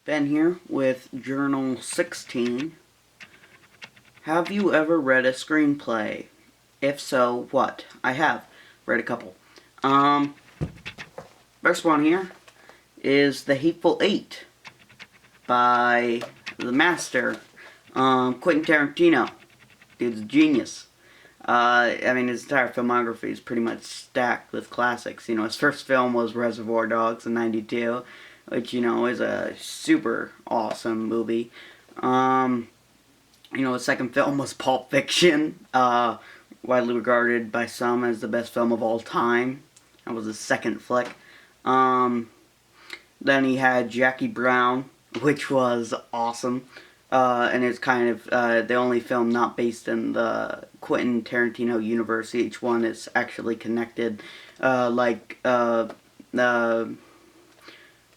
Ben here with Journal 16. Have you ever read a screenplay? If so, what? I have read a couple. Um, First one here is The Hateful Eight by the master, Quentin Tarantino. Dude's a genius. His entire filmography is pretty much stacked with classics. His first film was Reservoir Dogs in '92, which, is a super awesome movie. His second film was Pulp Fiction, widely regarded by some as the best film of all time. That was his second flick. Then he had Jackie Brown, which was awesome. And it's kind of the only film not based in the Quentin Tarantino universe. Each one is actually connected.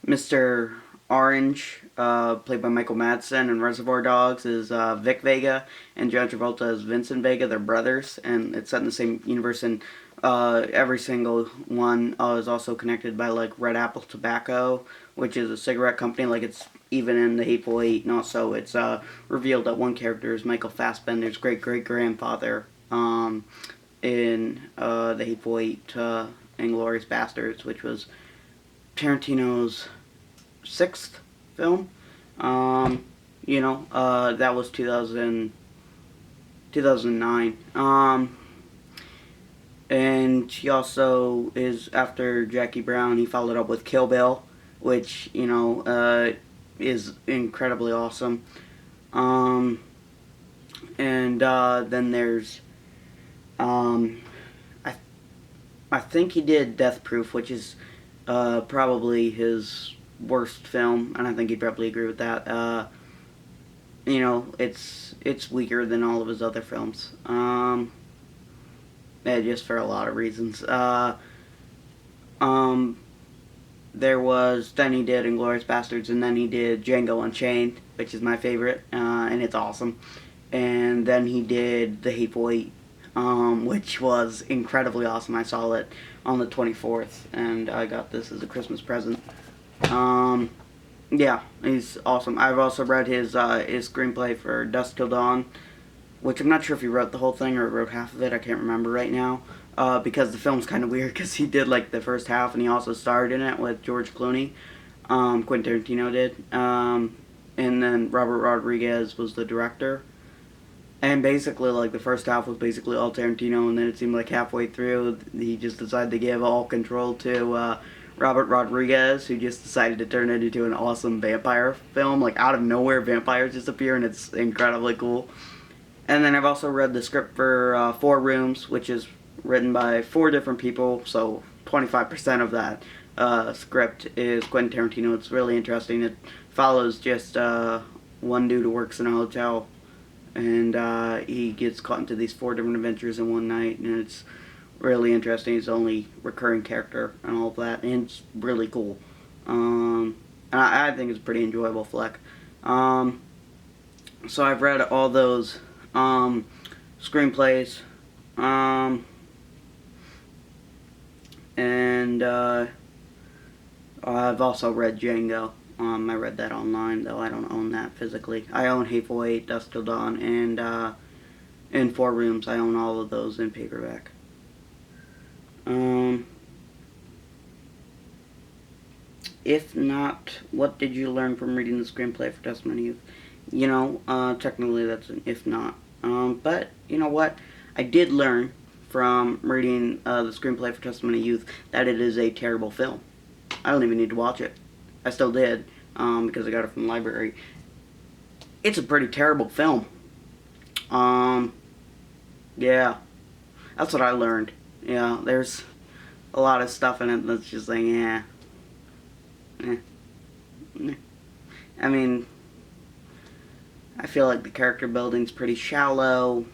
Mr. Orange, played by Michael Madsen in Reservoir Dogs, is Vic Vega, and John Travolta is Vincent Vega. They're brothers, and it's set in the same universe. And every single one is also connected by Red Apple Tobacco, which is a cigarette company. It's even in The Hateful Eight, and also it's revealed that one character is Michael Fassbender's great-great-grandfather in The Hateful Eight, Inglourious Basterds, which was Tarantino's sixth film. That was 2009. And he also is, after Jackie Brown, he followed up with Kill Bill, which, is incredibly awesome. Then there's, I think he did Death Proof, which is probably his worst film, and I think he'd probably agree with that. It's weaker than all of his other films. Just for a lot of reasons. Then he did Inglourious Basterds, and then he did Django Unchained, which is my favorite, and it's awesome. And then he did The Hateful Eight, which was incredibly awesome. I saw it on the 24th, and I got this as a Christmas present. Yeah, he's awesome. I've also read his screenplay for Dusk Till Dawn, which I'm not sure if he wrote the whole thing or wrote half of it. I can't remember right now, because the film's kind of weird, because he did the first half, and he also starred in it with George Clooney. Quentin Tarantino did. And then Robert Rodriguez was the director. And basically, the first half was basically all Tarantino, and then it seemed like halfway through, he just decided to give all control to Robert Rodriguez, who just decided to turn it into an awesome vampire film. Out of nowhere, vampires just appear, and it's incredibly cool. And then I've also read the script for Four Rooms, which is written by 4 different people, so 25% of that script is Quentin Tarantino. It's really interesting. It follows just one dude who works in a hotel, and he gets caught into these 4 different adventures in one night, and it's really interesting. He's the only recurring character and all of that, and it's really cool. And I think it's a pretty enjoyable flick. So I've read all those screenplays, and I've also read Django. I read that online, though I don't own that physically. I own Hateful Eight, Dusk Till Dawn, and Four Rooms. I own all of those in paperback. If not, what did you learn from reading the screenplay for Testimony of Youth? Technically that's an if not. But, you know what? I did learn from reading the screenplay for Testimony of Youth that it is a terrible film. I don't even need to watch it. I still did, because I got it from the library. It's a pretty terrible film. Yeah. That's what I learned. Yeah, there's a lot of stuff in it that's just I feel like the character building's pretty shallow.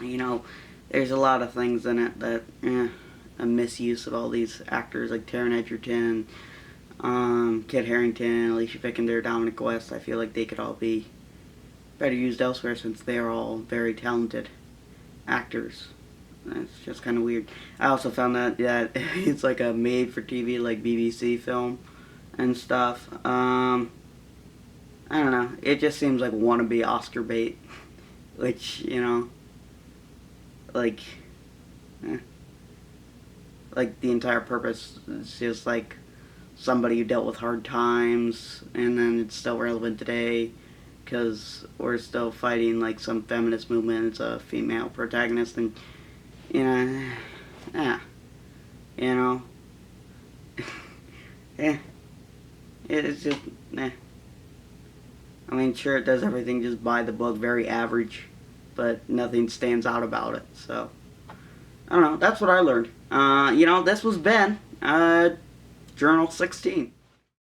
There's a lot of things in it that, a misuse of all these actors like Taron Egerton, Kit Harington, Alicia Vikander, Dominic West. I feel like they could all be better used elsewhere, since they are all very talented actors. It's just kind of weird. I also found that it's like a made-for-TV, BBC film, and stuff. I don't know. It just seems like wannabe Oscar bait, which, like, eh, like the entire purpose is just like somebody who dealt with hard times, and then it's still relevant today because we're still fighting like some feminist movement. It's a female protagonist, and you know, yeah, you know, yeah, it's just, eh. I mean, sure, it does everything just by the book, very average, but nothing stands out about it. So, I don't know. That's what I learned. This was Ben, Journal 16.